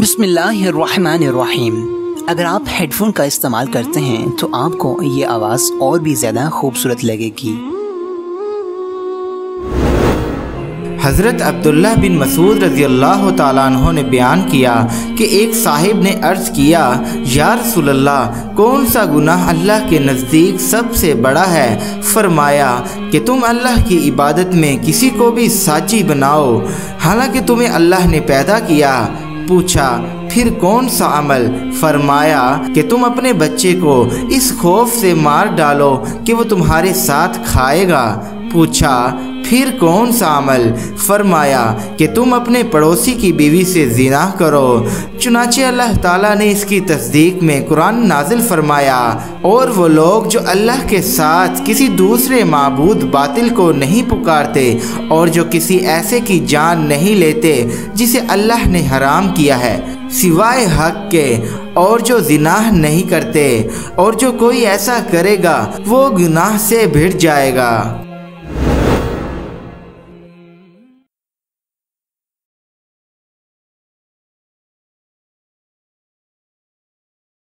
बिस्मिल्लाहिर्रहमानिर्रहीम। अगर आप हेड फोन का इस्तेमाल करते हैं तो आपको ये आवाज़ और भी ज़्यादा खूबसूरत लगेगी। हज़रत अब्दुल्ला बिन मसूद रज़ी अल्लाह ताला अन्हु ने बयान किया कि एक साहिब ने अर्ज़ किया, या रसूल अल्लाह, कौन सा गुनाह अल्लाह के नज़दीक सबसे बड़ा है? फरमाया कि तुम अल्लाह की इबादत में किसी को भी साची बनाओ हालांकि तुम्हें अल्लाह ने पैदा किया। पूछा, फिर कौन सा अमल? फरमाया कि तुम अपने बच्चे को इस खौफ से मार डालो कि वो तुम्हारे साथ खाएगा। पूछा, फिर कौन सा अमल? फरमाया कि तुम अपने पड़ोसी की बीवी से ज़िना करो। चुनाचे अल्लाह ताला ने इसकी तस्दीक में कुरान नाजिल फरमाया, और वो लोग जो अल्लाह के साथ किसी दूसरे माबूद बातिल को नहीं पुकारते और जो किसी ऐसे की जान नहीं लेते जिसे अल्लाह ने हराम किया है सिवाय हक के, और जो ज़िनाह नहीं करते, और जो कोई ऐसा करेगा वो गुनाह से भिड़ जाएगा।